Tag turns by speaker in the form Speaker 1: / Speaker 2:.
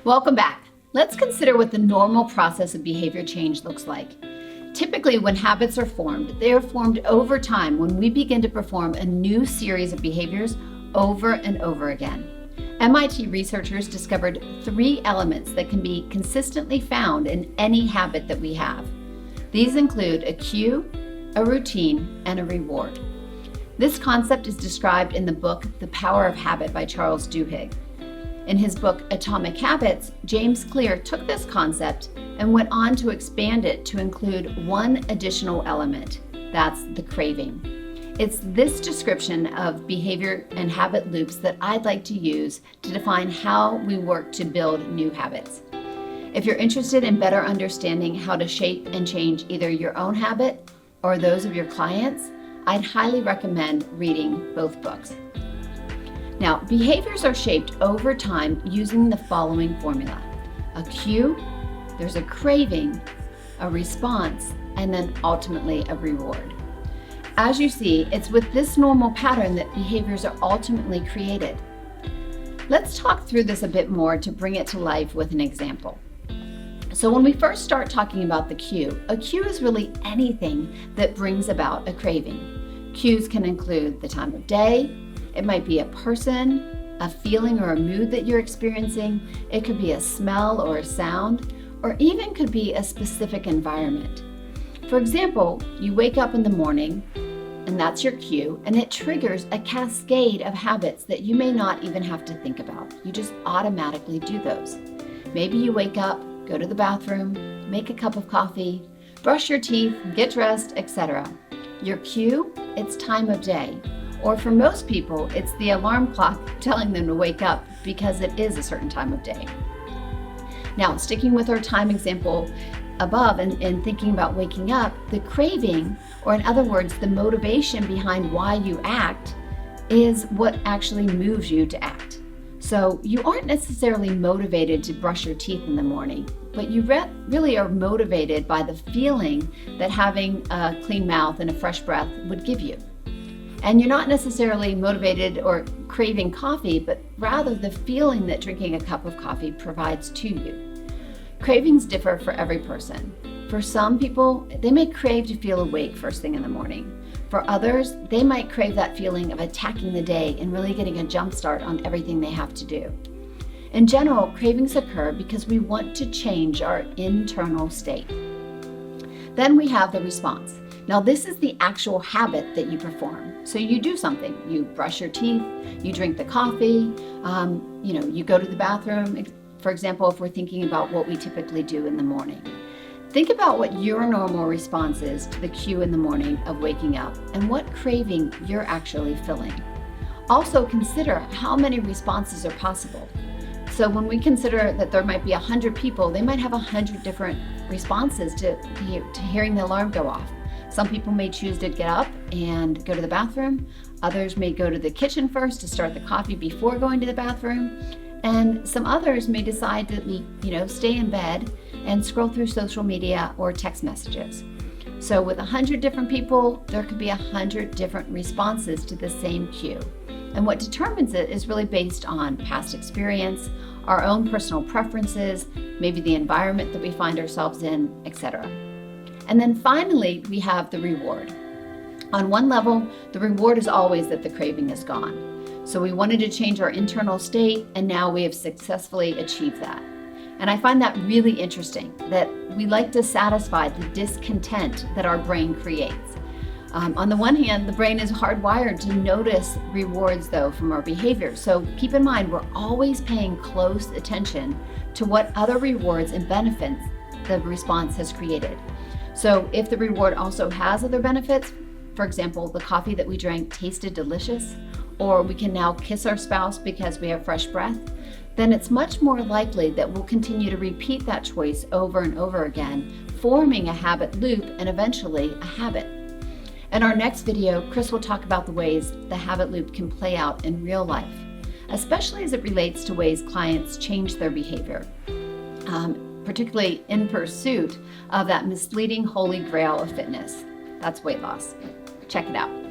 Speaker 1: Welcome back. Let's consider what the normal process of behavior change looks like. Typically, when habits are formed, they are formed over time when we begin to perform a new series of behaviors over and over again. MIT researchers discovered 3 elements that can be consistently found in any habit that we have. These include a cue, a routine, and a reward. This concept is described in the book The Power of Habit by Charles Duhigg. In his book Atomic Habits, James Clear took this concept and went on to expand it to include one additional element. That's the craving. It's this description of behavior and habit loops that I'd like to use to define how we work to build new habits. If you're interested in better understanding how to shape and change either your own habit or those of your clients, I'd highly recommend reading both books. Now, behaviors are shaped over time using the following formula. A cue, there's a craving, a response, and then ultimately a reward. As you see, it's with this normal pattern that behaviors are ultimately created. Let's talk through this a bit more to bring it to life with an example. So when we first start talking about the cue, a cue is really anything that brings about a craving. Cues can include the time of day, it might be a person, a feeling or a mood that you're experiencing, it could be a smell or a sound, or even could be a specific environment. For example, you wake up in the morning, and that's your cue, and it triggers a cascade of habits that you may not even have to think about. You just automatically do those. Maybe you wake up, go to the bathroom, make a cup of coffee, brush your teeth, get dressed, etc. Your cue, it's time of day. Or for most people, it's the alarm clock telling them to wake up because it is a certain time of day. Now, sticking with our time example above and thinking about waking up, the craving, or in other words, the motivation behind why you act, is what actually moves you to act. So you aren't necessarily motivated to brush your teeth in the morning, but you really are motivated by the feeling that having a clean mouth and a fresh breath would give you. And you're not necessarily motivated or craving coffee, but rather the feeling that drinking a cup of coffee provides to you. Cravings differ for every person. For some people, they may crave to feel awake first thing in the morning. For others, they might crave that feeling of attacking the day and really getting a jump start on everything they have to do. In general, cravings occur because we want to change our internal state. Then we have the response. Now, this is the actual habit that you perform. So you do something. You brush your teeth, you drink the coffee, you go to the bathroom. For example, if we're thinking about what we typically do in the morning. Think about what your normal response is to the cue in the morning of waking up and what craving you're actually feeling. Also consider how many responses are possible. So when we consider that there might be 100 people, they might have 100 different responses to hearing the alarm go off. Some people may choose to get up and go to the bathroom. Others may go to the kitchen first to start the coffee before going to the bathroom. And some others may decide to, stay in bed and scroll through social media or text messages. So with 100 different people, there could be 100 different responses to the same cue. And what determines it is really based on past experience, our own personal preferences, maybe the environment that we find ourselves in, etc. And then finally, we have the reward. On one level, the reward is always that the craving is gone. So we wanted to change our internal state, and now we have successfully achieved that. And I find that really interesting, that we like to satisfy the discontent that our brain creates. On the one hand, the brain is hardwired to notice rewards, though, from our behavior. So keep in mind, we're always paying close attention to what other rewards and benefits the response has created. So if the reward also has other benefits, for example, the coffee that we drank tasted delicious, or we can now kiss our spouse because we have fresh breath, then it's much more likely that we'll continue to repeat that choice over and over again, forming a habit loop and eventually a habit. In our next video, Chris will talk about the ways the habit loop can play out in real life, especially as it relates to ways clients change their behavior, particularly in pursuit of that misleading holy grail of fitness. That's weight loss. Check it out.